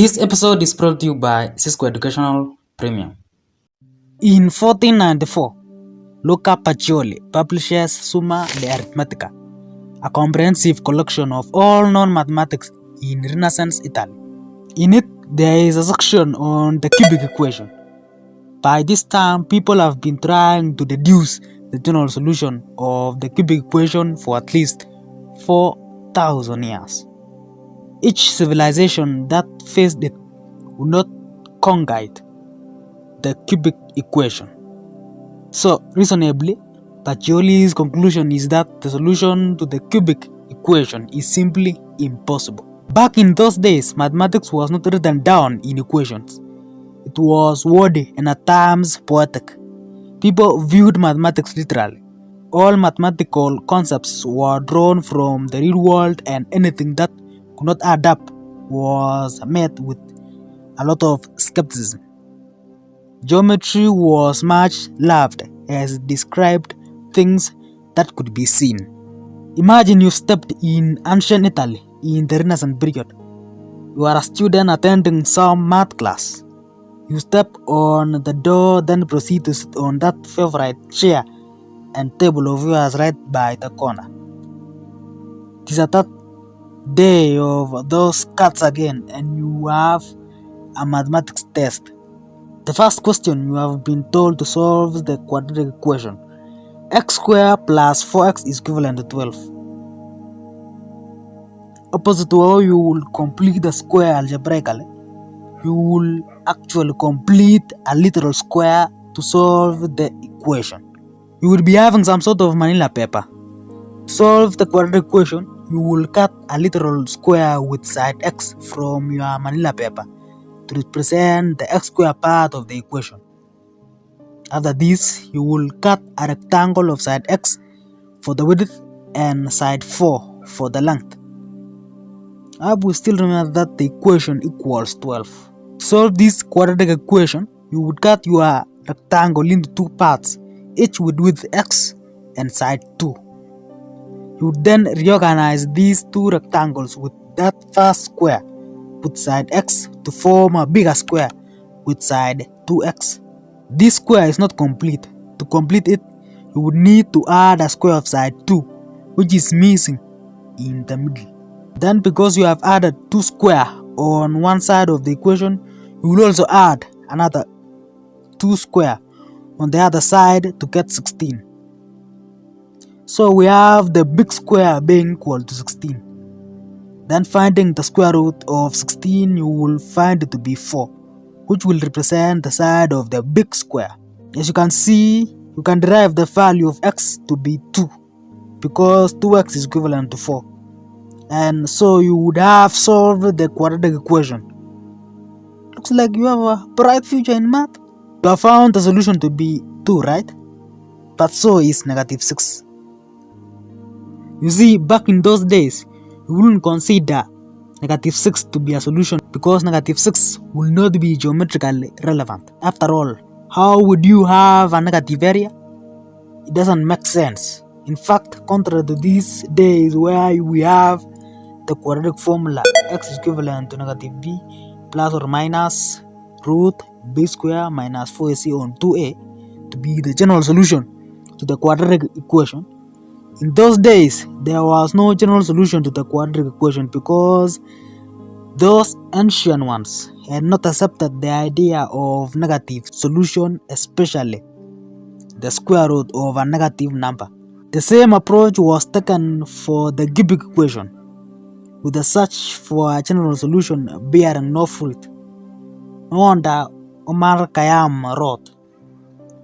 This episode is brought to you by Cisco Educational Premium. In 1494, Luca Pacioli publishes Summa de Arithmetica, a comprehensive collection of all known mathematics in Renaissance Italy. In it, there is a section on the cubic equation. By this time, people have been trying to deduce the general solution of the cubic equation for at least 4,000 years. Each civilization that faced it would not conquer the cubic equation. So, reasonably, Pacioli's conclusion is that the solution to the cubic equation is simply impossible. Back in those days, mathematics was not written down in equations. It was wordy and at times poetic. People viewed mathematics literally. All mathematical concepts were drawn from the real world, and anything that could not add up was met with a lot of skepticism. Geometry was much loved as it described things that could be seen. Imagine you stepped in ancient Italy in the Renaissance period. You are a student attending some math class. You step on the door, then proceed to sit on that favorite chair and table of yours right by the corner. It is at that day of those cuts again, and you have a mathematics test. The first question you have been told to solve the quadratic equation. X squared plus 4x is equivalent to 12. Opposite to how you will complete the square algebraically, you will actually complete a literal square to solve the equation. You will be having some sort of manila paper. To solve the quadratic equation, you will cut a literal square with side x from your manila paper to represent the x square part of the equation. After this, you will cut a rectangle of side x for the width and side 4 for the length. I will still remember that the equation equals 12. To solve this quadratic equation, you would cut your rectangle into two parts, each with width x and side 2. You would then reorganize these two rectangles with that first square with side x to form a bigger square with side 2x. This square is not complete. To complete it, you would need to add a square of side 2, which is missing in the middle. Then, because you have added 2 square on one side of the equation, you will also add another 2 square on the other side to get 16. So we have the big square being equal to 16. Then finding the square root of 16, you will find it to be 4, which will represent the side of the big square. As you can see, you can derive the value of x to be 2, because 2x is equivalent to 4. And so you would have solved the quadratic equation. Looks like you have a bright future in math. You have found the solution to be 2, right? But so is negative 6. You see, back in those days, you wouldn't consider negative 6 to be a solution because negative 6 will not be geometrically relevant. After all, how would you have a negative area? It doesn't make sense. In fact, contrary to these days where we have the quadratic formula x is equivalent to negative b plus or minus root b square minus 4ac on 2a to be the general solution to the quadratic equation. In those days, there was no general solution to the quadratic equation because those ancient ones had not accepted the idea of negative solution, especially the square root of a negative number. The same approach was taken for the cubic equation, with the search for a general solution bearing no fruit. No wonder Omar Khayyam wrote,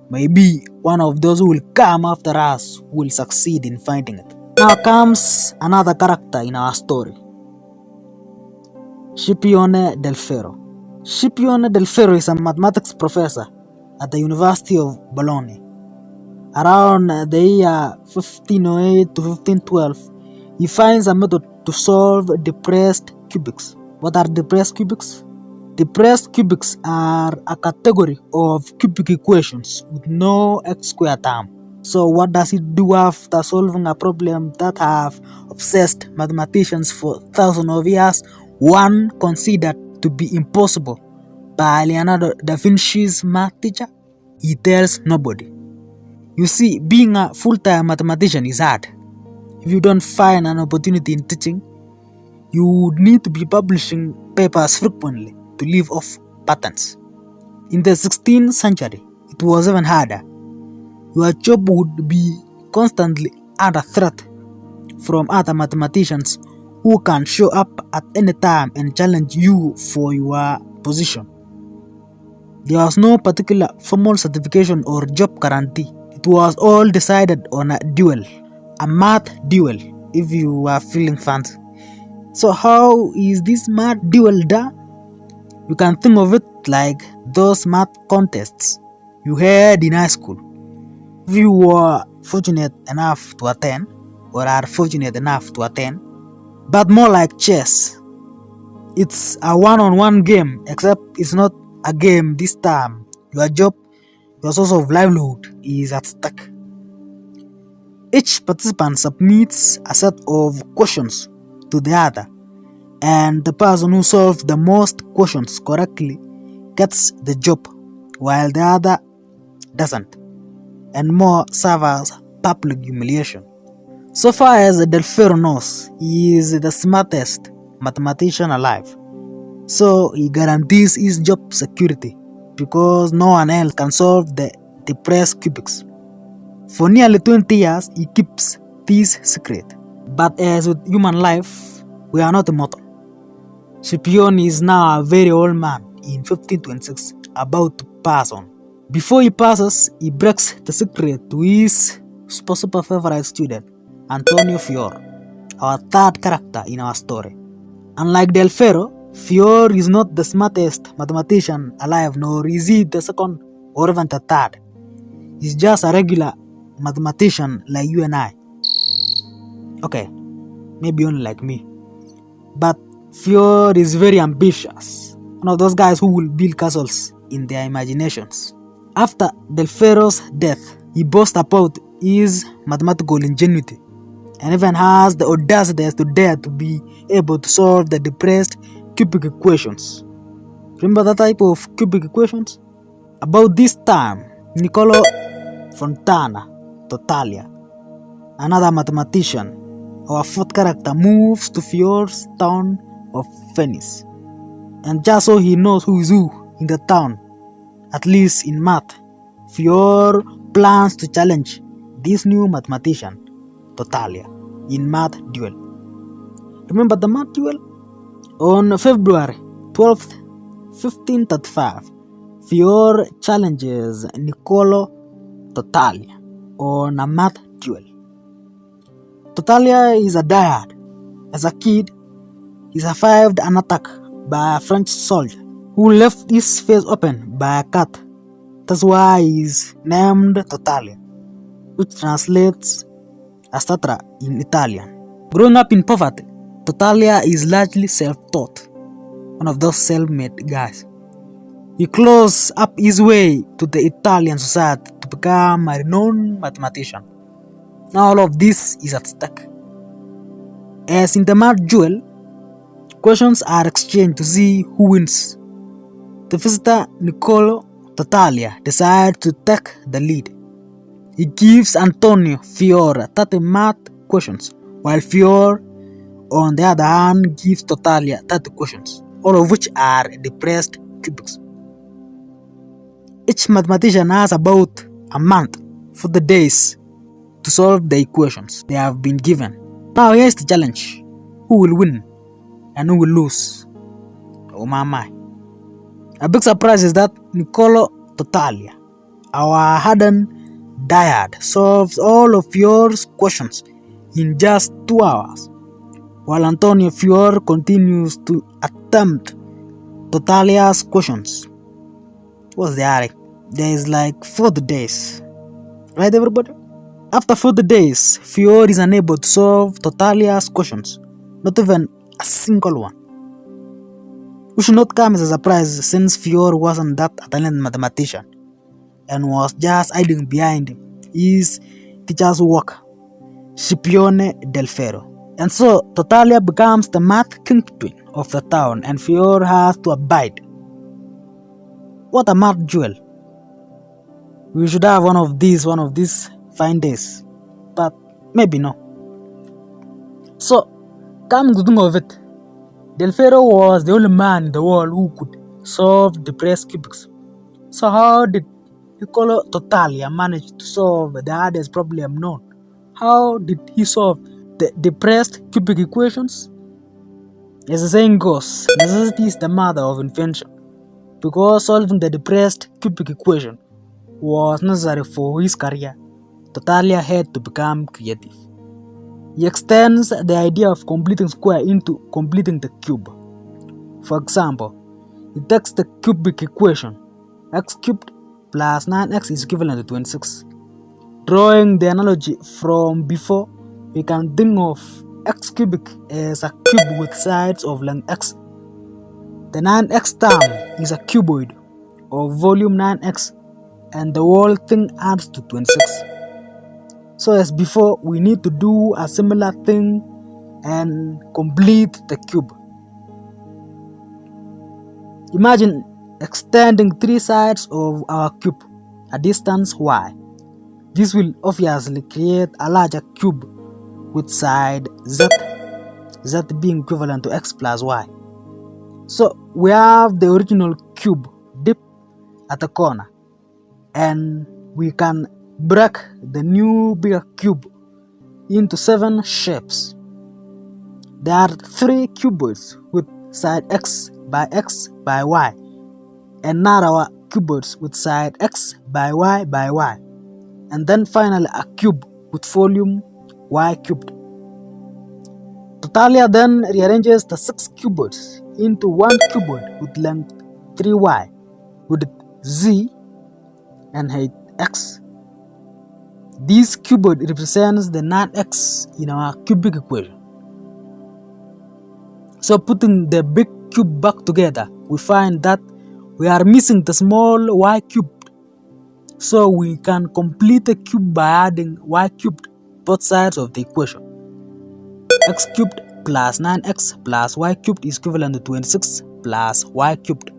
"Maybe one of those who will come after us will succeed in finding it." Now comes another character in our story, Scipione del Ferro. Scipione del Ferro is a mathematics professor at the University of Bologna. Around the year 1508 to 1512, he finds a method to solve depressed cubics. What are depressed cubics? Depressed cubics are a category of cubic equations with no x squared term. So what does it do after solving a problem that have obsessed mathematicians for thousands of years? One considered to be impossible by Leonardo da Vinci's math teacher? He tells nobody. You see, being a full-time mathematician is hard. If you don't find an opportunity in teaching, you would need to be publishing papers frequently to live off patents. In the 16th century, it was even harder. Your job would be constantly under threat from other mathematicians who can show up at any time and challenge you for your position. There was no particular formal certification or job guarantee. It was all decided on a duel, a math duel, if you are feeling fancy. So how is this math duel done? You can think of it like those math contests you had in high school. If you were fortunate enough to attend, or are fortunate enough to attend, but more like chess. It's a one-on-one game, except it's not a game this time. Your job, your source of livelihood is at stake. Each participant submits a set of questions to the other, and the person who solves the most questions correctly gets the job, while the other doesn't, and more serve as public humiliation. So far as Del Ferro knows, he is the smartest mathematician alive, so he guarantees his job security because no one else can solve the depressed cubics. For nearly 20 years, he keeps this secret. But as with human life, we are not immortal. Scipione is now a very old man in 1526, about to pass on. Before he passes, he breaks the secret to his super favorite student, Antonio Fiore, our third character in our story. Unlike Del Ferro, Fiore is not the smartest mathematician alive, nor is he the second or even the third. He's just a regular mathematician like you and I. Okay, maybe only like me. But Fiore is very ambitious, one of those guys who will build castles in their imaginations. After Del Ferro's death, he boasts about his mathematical ingenuity and even has the audacity to dare to be able to solve the depressed cubic equations. Remember that type of cubic equations? About this time, Niccolo Fontana Totalia, another mathematician, our fourth character, moves to Fiore's town of Venice. And just so he knows who is who in the town, at least in math, Fiore plans to challenge this new mathematician, Totalia, in math duel. Remember the math duel? On February 12th, 1535, Fiore challenges Niccolo Totalia on a math duel. Totalia is a diehard. As a kid, he survived an attack by a French soldier who left his face open by a cat. That's why he is named Totalia, which translates as stutterer in Italian. Growing up in poverty, Totalia is largely self-taught, one of those self-made guys. He claws up his way to the Italian society to become a renowned mathematician. Now all of this is at stake. As in the math duel, questions are exchanged to see who wins. The visitor Niccolo Totalia decides to take the lead. He gives Antonio Fiore 30 math questions, while Fiore, on the other hand, gives Totalia 30 questions, all of which are depressed cubics. Each mathematician has about a month for the days to solve the equations they have been given. Now here's the challenge. Who will win and who will lose? Oh my. A big surprise is that Niccolo Totalia, our hardened diehard, solves all of Fiore's questions in just 2 hours, while Antonio Fiore continues to attempt Totalia's questions. What's the hurry? There is like 40 days. Right, everybody? After 40 days, Fiore is unable to solve Totalia's questions. Not even a single one. Which should not come as a surprise since Fiore wasn't that talented mathematician and was just hiding behind his teacher's work, Scipione del Ferro. And so Totalia becomes the math kingpin of the town and Fior has to abide. What a mad duel. We should have one of these fine days. But maybe no. So, coming to think of it, Del Ferro was the only man in the world who could solve the pressed cubics. So how did Niccolo Totalia manage to solve the hardest problem known? How did he solve the depressed cubic equations? As the saying goes, necessity is the mother of invention. Because solving the depressed cubic equation was necessary for his career, Totalia had to become creative. He extends the idea of completing square into completing the cube. For example, he takes the cubic equation x cubed plus 9x is equivalent to 26. Drawing the analogy from before, we can think of x cubic as a cube with sides of length x. The 9x term is a cuboid of volume 9x and the whole thing adds to 26. So as before, we need to do a similar thing and complete the cube. Imagine extending three sides of our cube a distance y. This will obviously create a larger cube with side z being equivalent to x plus y. So we have the original cube dip at the corner and we can break the new bigger cube into 7 shapes. There are 3 cuboids with side x by y and narrower cuboids with side x by y, and then finally a cube with volume y cubed. Totalia then rearranges the 6 cuboids into 1 cuboid with length 3y with z and height x. This cuboid represents the 9x in our cubic equation. So putting the big cube back together, we find that we are missing the small y cubed. So we can complete the cube by adding y cubed both sides of the equation. X cubed plus 9x plus y cubed is equivalent to 26 plus y cubed.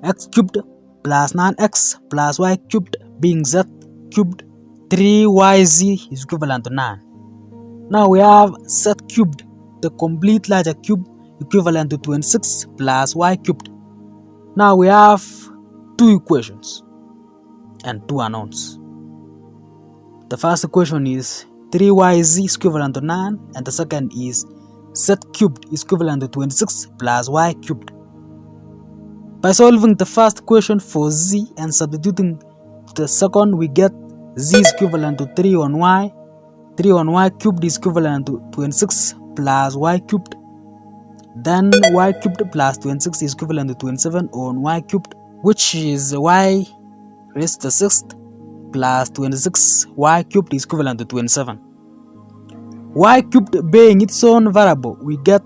X cubed plus 9x plus y cubed being z cubed 3yz is equivalent to 9. Now we have z cubed, the complete larger cube equivalent to 26 plus y cubed. Now we have 2 equations and 2 unknowns. The first equation is 3yz is equivalent to 9 and the second is z cubed is equivalent to 26 plus y cubed. By solving the first equation for z and substituting the second, we get z is equivalent to 3 on y. 3 on y cubed is equivalent to 26 plus y cubed. Then y cubed plus 26 is equivalent to 27 on y cubed, which is y raised to the 6th plus 26 y cubed is equivalent to 27. Y cubed being its own variable, we get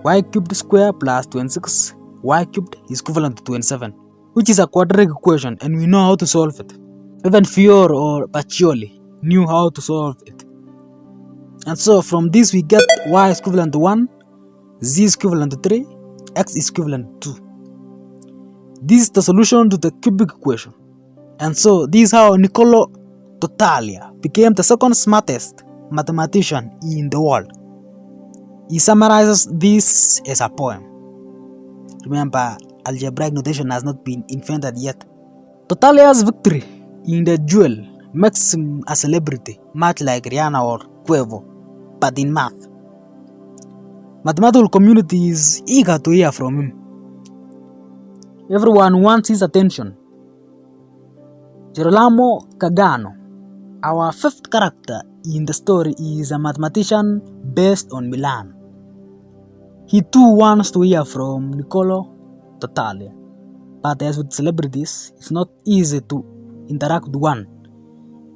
y cubed square plus 26 y cubed is equivalent to 27, which is a quadratic equation and we know how to solve it. Even Fior or Pacioli knew how to solve it. And so from this we get y is equivalent to 1, z is equivalent to 3, x is equivalent to 2. This is the solution to the cubic equation. And so this is how Niccolo Totalia became the second smartest mathematician in the world. He summarizes this as a poem. Remember, algebraic notation has not been invented yet. Totalia's victory in the duel makes him a celebrity, much like Rihanna or Quavo, but in math. Mathematical community is eager to hear from him. Everyone wants his attention. Girolamo Cagano, our 5th character in the story, is a mathematician based on Milan. He too wants to hear from Niccolo Totalia, but as with celebrities, it's not easy to interact with one,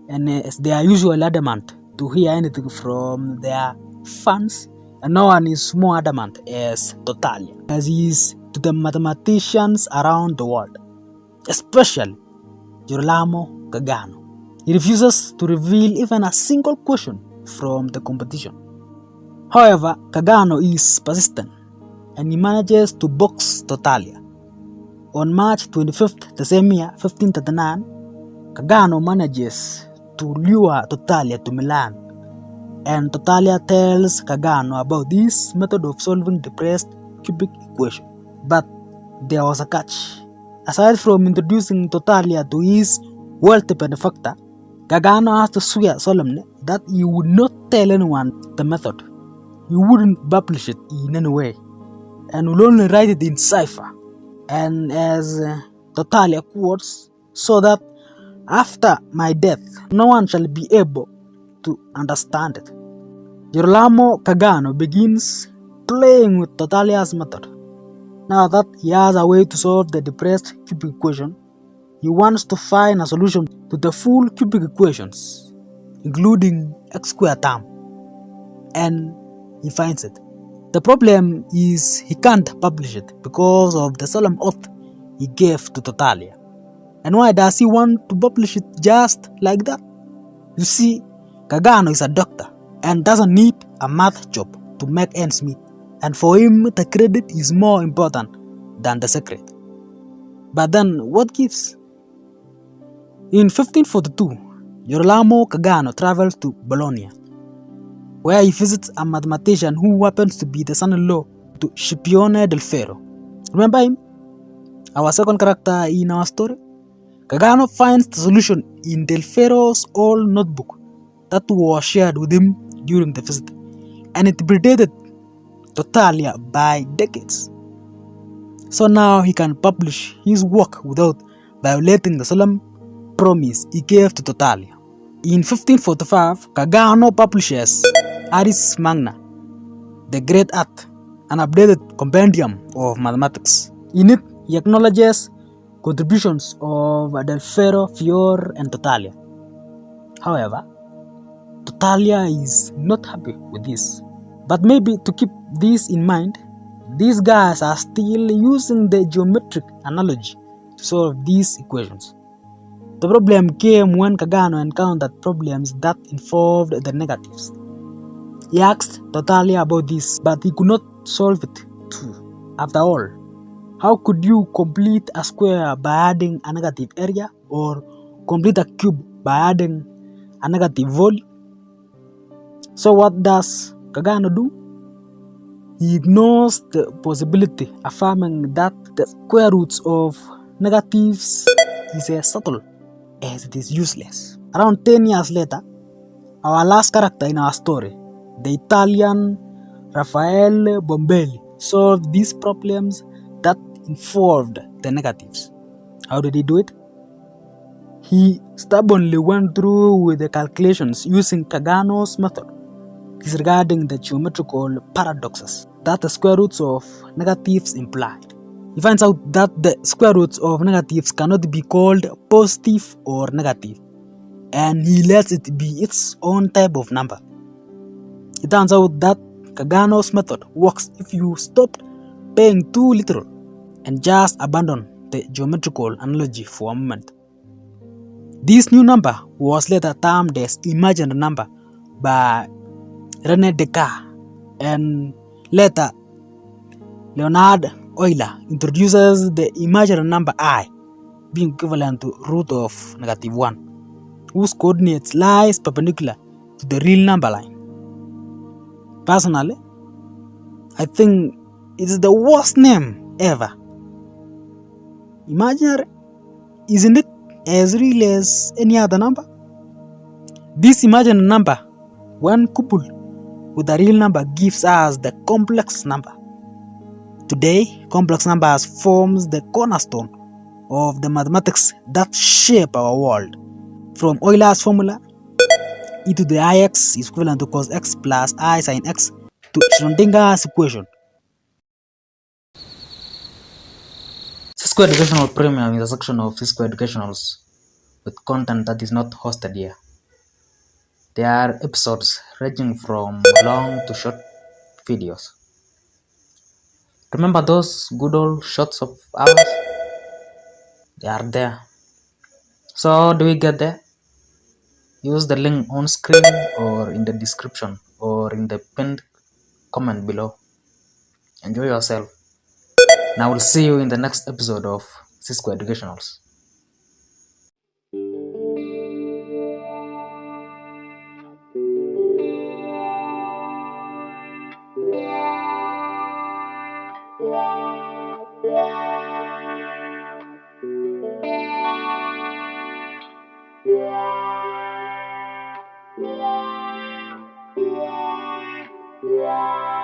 and as they are usually adamant to hear anything from their fans, and no one is more adamant as Totalia, as he is to the mathematicians around the world, especially Girolamo Cagano. He refuses to reveal even a single question from the competition. However, Cagano is persistent. and he manages to box Totalia. On March 25th, the same year, 1539, Cagano manages to lure Totalia to Milan, and Totalia tells Cagano about this method of solving the depressed cubic equation. But there was a catch. Aside from introducing Totalia to his wealthy benefactor, Cagano has to swear solemnly that he would not tell anyone the method. He wouldn't publish it in any way, and will only write it in cipher. And as Totalia quotes, so that after my death, no one shall be able to understand it. Girolamo Cagano begins playing with Totalia's method. Now that he has a way to solve the depressed cubic equation, he wants to find a solution to the full cubic equations, including x squared term, and he finds it. The problem is he can't publish it because of the solemn oath he gave to Totalia. And why does he want to publish it just like that? You see, Cagano is a doctor and doesn't need a math job to make ends meet. And for him, the credit is more important than the secret. But then, what gives? In 1542, Girolamo Cagano travels to Bologna, where he visits a mathematician who happens to be the son-in-law to Scipione del Ferro. Remember him? Our second character in our story? Cagano finds the solution in Del Ferro's old notebook that was shared with him during the visit, and it predated Totalia by decades. So now he can publish his work without violating the solemn promise he gave to Totalia. In 1545, Cagano publishes Ars Magna, the Great Art, an updated compendium of mathematics. In it, he acknowledges contributions of Del Ferro, Fior, and Totalia. However, Totalia is not happy with this. But maybe to keep this in mind, these guys are still using the geometric analogy to solve these equations. The problem came when Cagano encountered problems that involved the negatives. He asked Totalia about this, but he could not solve it too. After all, how could you complete a square by adding a negative area, or complete a cube by adding a negative volume? So what does Cagano do? He ignores the possibility, affirming that the square roots of negatives is as subtle as it is useless. Around 10 years later, our last character in our story, the Italian Raffaele Bombelli, solved these problems that involved the negatives. How did he do it? He stubbornly went through with the calculations using Cagano's method, disregarding the geometrical paradoxes that the square roots of negatives implied. He finds out that the square roots of negatives cannot be called positive or negative, and he lets it be its own type of number. It turns out that Cagano's method works if you stop being too literal and just abandon the geometrical analogy for a moment. This new number was later termed as imaginary number by René Descartes, and later Leonhard Euler introduces the imaginary number I being equivalent to root of -1, whose coordinates lies perpendicular to the real number line. Personally, I think it is the worst name ever. Imaginary, isn't it as real as any other number? This imaginary number, when coupled with a real number, gives us the complex number. Today, complex numbers forms the cornerstone of the mathematics that shape our world. From Euler's formula, e to the ix is equivalent to cos x plus I sin x, to Schrödinger's equation. Cisco Educational Premium is a section of Cisco Educationals with content that is not hosted here. There are episodes ranging from long to short videos. Remember those good old shots of ours? They are there. So do we get there? Use the link on screen or in the description or in the pinned comment below. Enjoy yourself. And I will see you in the next episode of Cisco Educationals. Yeah.